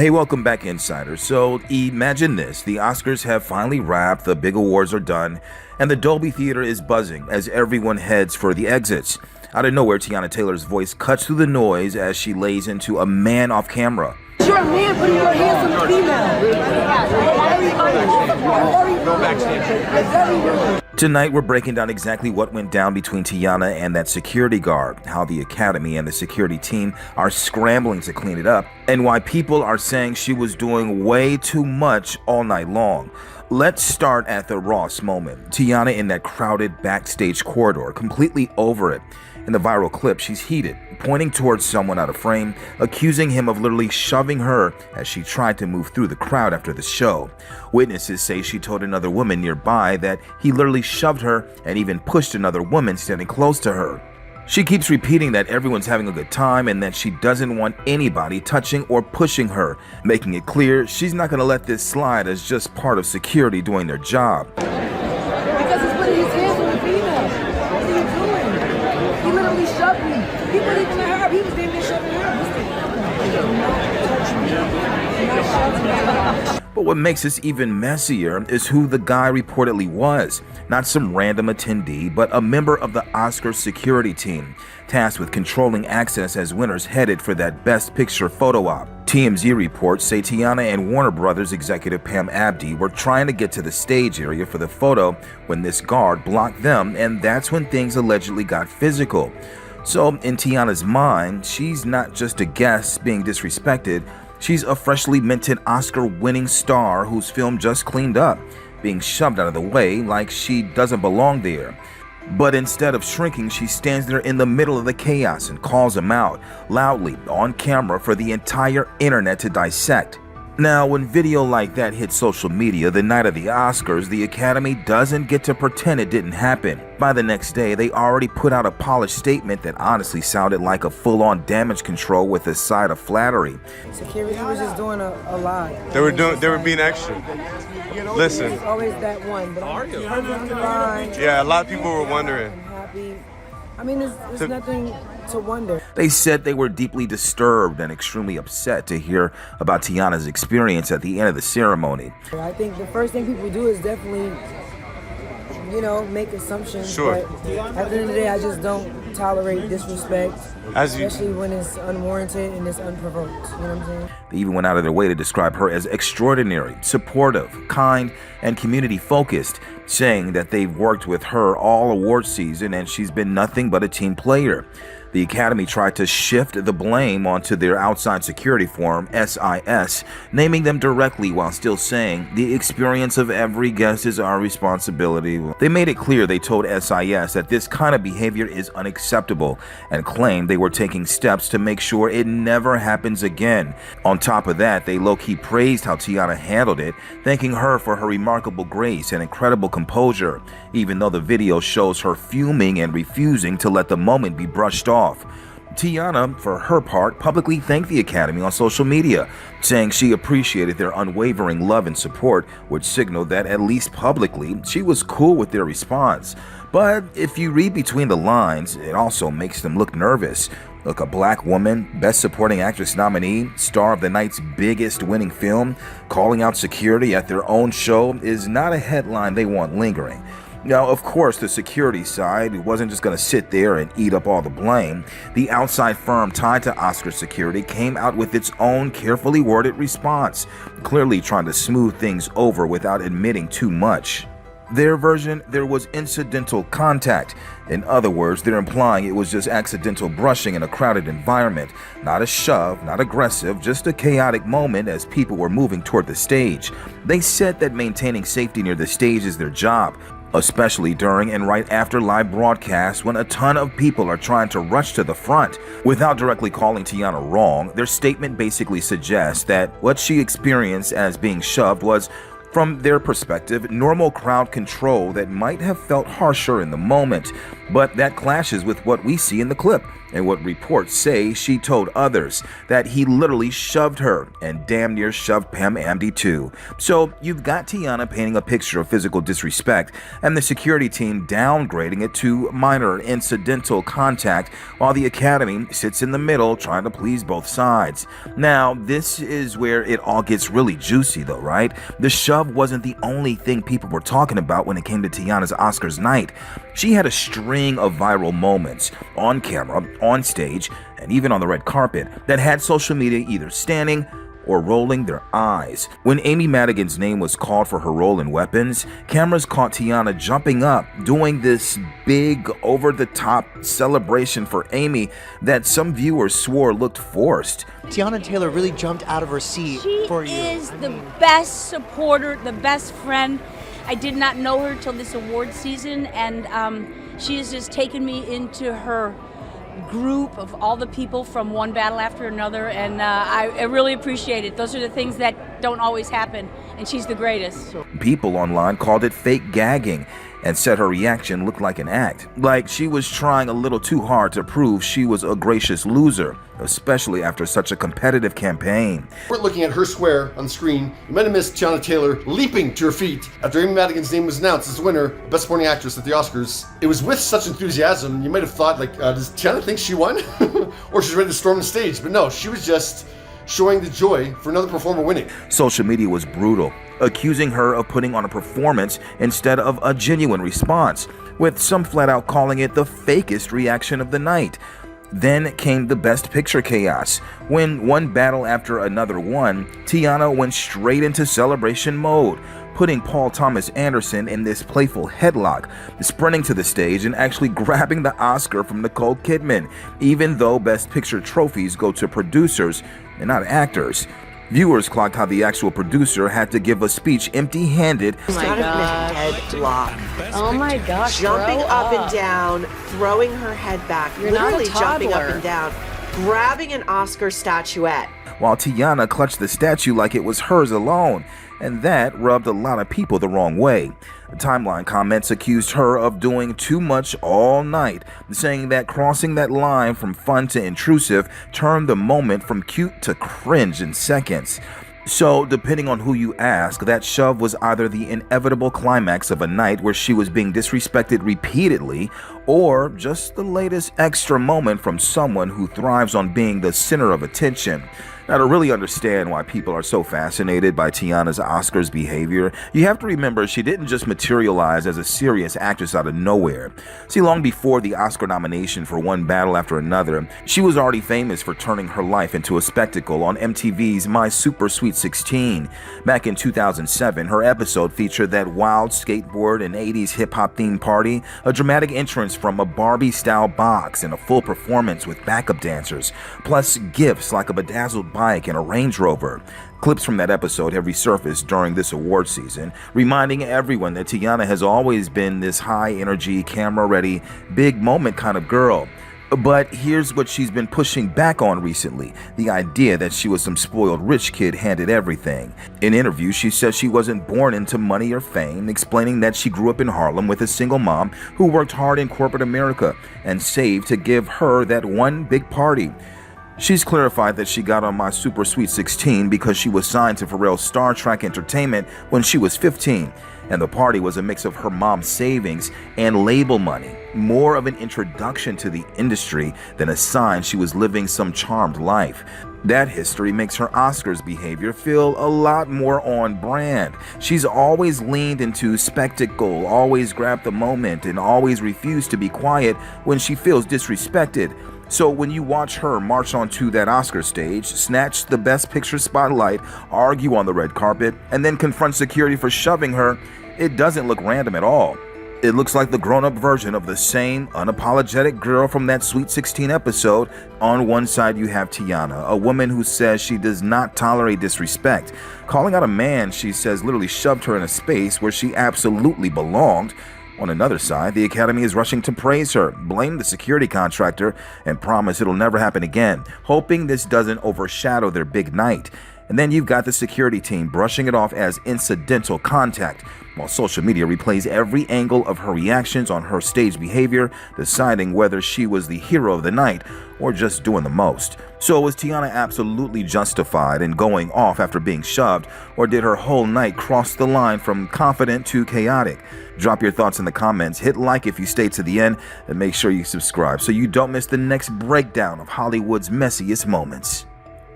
Hey, welcome back, Insiders. So imagine this. The Oscars have finally wrapped, the big awards are done, and the Dolby Theater is buzzing as everyone heads for the exits. Out of nowhere, Teyana Taylor's voice cuts through the noise as she lays into a man off camera. You're a man putting your hands on a female. Tonight, we're breaking down exactly what went down between Teyana and that security guard, how the Academy and the security team are scrambling to clean it up, and why people are saying she was doing way too much all night long. Let's start at the Ross moment. Teyana in that crowded backstage corridor, completely over it. In the viral clip, she's heated, pointing towards someone out of frame, accusing him of literally shoving her as she tried to move through the crowd after the show. Witnesses say she told another woman nearby that he literally shoved her and even pushed another woman standing close to her. She keeps repeating that everyone's having a good time and that she doesn't want anybody touching or pushing her, making it clear she's not going to let this slide as just part of security doing their job. Because he's putting his hands on the female. What are you doing? He literally shoved me. He put it in her. He was damn near shoving her. But what makes this even messier is who the guy reportedly was. Not some random attendee, but a member of the Oscar security team, tasked with controlling access as winners headed for that Best Picture photo op. TMZ reports say Teyana and Warner Brothers executive Pam Abdi were trying to get to the stage area for the photo when this guard blocked them, and that's when things allegedly got physical. So in Teyana's mind, she's not just a guest being disrespected, she's a freshly minted Oscar-winning star whose film just cleaned up, being shoved out of the way like she doesn't belong there. But instead of shrinking, she stands there in the middle of the chaos and calls him out, loudly, on camera for the entire internet to dissect. Now, when video like that hits social media the night of the Oscars, the Academy doesn't get to pretend it didn't happen. By the next day, they already put out a polished statement that honestly sounded like a full-on damage control with a side of flattery. Security was just doing a lot. They were being extra. Listen. It's always that one. But I'm perfectly fine. Yeah, a lot of people were wondering. I'm happy. I mean, there's nothing to wonder. They said they were deeply disturbed and extremely upset to hear about Teyana's experience at the end of the ceremony. I think the first thing people do is definitely, make assumptions. Sure. But at the end of the day, I just don't tolerate disrespect, especially when it's unwarranted and it's unprovoked. You know what I'm saying? They even went out of their way to describe her as extraordinary, supportive, kind, and community-focused, saying that they've worked with her all award season and she's been nothing but a team player. The Academy tried to shift the blame onto their outside security firm, SIS, naming them directly while still saying, "The experience of every guest is our responsibility." They made it clear they told SIS that this kind of behavior is unacceptable and claimed they were taking steps to make sure it never happens again. On top of that, they low-key praised how Teyana handled it, thanking her for her remarkable grace and incredible composure, even though the video shows her fuming and refusing to let the moment be brushed off. Teyana, for her part, publicly thanked the Academy on social media, saying she appreciated their unwavering love and support, which signaled that, at least publicly, she was cool with their response. But if you read between the lines, it also makes them look nervous. Look, a black woman, Best Supporting Actress nominee, star of the night's biggest winning film, calling out security at their own show is not a headline they want lingering. Now, of course, the security side wasn't just going to sit there and eat up all the blame. The outside firm tied to Oscar security came out with its own carefully worded response, clearly trying to smooth things over without admitting too much. Their version, there was incidental contact. In other words, they're implying it was just accidental brushing in a crowded environment. Not a shove, not aggressive, just a chaotic moment as people were moving toward the stage. They said that maintaining safety near the stage is their job, especially during and right after live broadcasts when a ton of people are trying to rush to the front. Without directly calling Teyana wrong, their statement basically suggests that what she experienced as being shoved was, from their perspective, normal crowd control that might have felt harsher in the moment. But that clashes with what we see in the clip and what reports say she told others, that he literally shoved her and damn near shoved Pam Amdy too. So you've got Teyana painting a picture of physical disrespect and the security team downgrading it to minor incidental contact, while the Academy sits in the middle trying to please both sides. Now, this is where it all gets really juicy though, right? The shove wasn't the only thing people were talking about when it came to Teyana's Oscars night. She had a string of viral moments on camera, on stage, and even on the red carpet that had social media either standing or rolling their eyes. When Amy Madigan's name was called for her role in Weapons, cameras caught Teyana jumping up, doing this big, over-the-top celebration for Amy that some viewers swore looked forced. Teyana Taylor really jumped out of her seat for you. She is the best supporter, the best friend. I did not know her till this award season, and she has just taken me into her group of all the people from one battle after another, and I really appreciate it. Those are the things that don't always happen, and she's the greatest. People online called it fake gagging and said her reaction looked like an act, like she was trying a little too hard to prove she was a gracious loser, especially after such a competitive campaign. We're looking at her square on the screen. You might have missed Teyana Taylor leaping to her feet after Amy Madigan's name was announced as the winner, Best Supporting Actress at the Oscars. It was with such enthusiasm, you might have thought, like, does Teyana think she won? Or she's ready to storm the stage, but no, she was just showing the joy for another performer winning. Social media was brutal, accusing her of putting on a performance instead of a genuine response, with some flat out calling it the fakest reaction of the night. Then came the Best Picture chaos. When one battle after another won, Teyana went straight into celebration mode, putting Paul Thomas Anderson in this playful headlock, sprinting to the stage and actually grabbing the Oscar from Nicole Kidman, even though Best Picture trophies go to producers and not actors. Viewers clocked how the actual producer had to give a speech empty-handed. Oh my God. Headlock. Oh my gosh, Jumping grow up up. and down, throwing her head back, You're not a literally jumping up toddler. and down, grabbing an Oscar statuette. While Teyana clutched the statue like it was hers alone, and that rubbed a lot of people the wrong way. The timeline comments accused her of doing too much all night, saying that crossing that line from fun to intrusive turned the moment from cute to cringe in seconds. So, depending on who you ask, that shove was either the inevitable climax of a night where she was being disrespected repeatedly, or just the latest extra moment from someone who thrives on being the center of attention. Now, to really understand why people are so fascinated by Teyana's Oscars behavior, you have to remember she didn't just materialize as a serious actress out of nowhere. See, long before the Oscar nomination for One Battle After Another, she was already famous for turning her life into a spectacle on MTV's My Super Sweet 16. Back in 2007, her episode featured that wild skateboard and 80s hip-hop themed party, a dramatic entrance from a Barbie-style box, and a full performance with backup dancers, plus gifts like a bedazzled bike and a Range Rover. Clips from that episode have resurfaced during this award season, reminding everyone that Teyana has always been this high-energy, camera-ready, big moment kind of girl. But here's what she's been pushing back on recently, the idea that she was some spoiled rich kid handed everything. In interviews, she says she wasn't born into money or fame, explaining that she grew up in Harlem with a single mom who worked hard in corporate America and saved to give her that one big party. She's clarified that she got on My Super Sweet 16 because she was signed to Pharrell's Star Trek Entertainment when she was 15, and the party was a mix of her mom's savings and label money, more of an introduction to the industry than a sign she was living some charmed life. That history makes her Oscars behavior feel a lot more on brand. She's always leaned into spectacle, always grabbed the moment, and always refused to be quiet when she feels disrespected. So when you watch her march onto that Oscar stage, snatch the Best Picture spotlight, argue on the red carpet, and then confront security for shoving her, it doesn't look random at all. It looks like the grown-up version of the same unapologetic girl from that Sweet 16 episode. On one side you have Teyana, a woman who says she does not tolerate disrespect, calling out a man she says literally shoved her in a space where she absolutely belonged. On another side, the Academy is rushing to praise her, blame the security contractor, and promise it'll never happen again, hoping this doesn't overshadow their big night. And then you've got the security team brushing it off as incidental contact, while social media replays every angle of her reactions on her stage behavior, deciding whether she was the hero of the night or just doing the most. So was Teyana absolutely justified in going off after being shoved, or did her whole night cross the line from confident to chaotic? Drop your thoughts in the comments, hit like if you stayed to the end, and make sure you subscribe so you don't miss the next breakdown of Hollywood's messiest moments.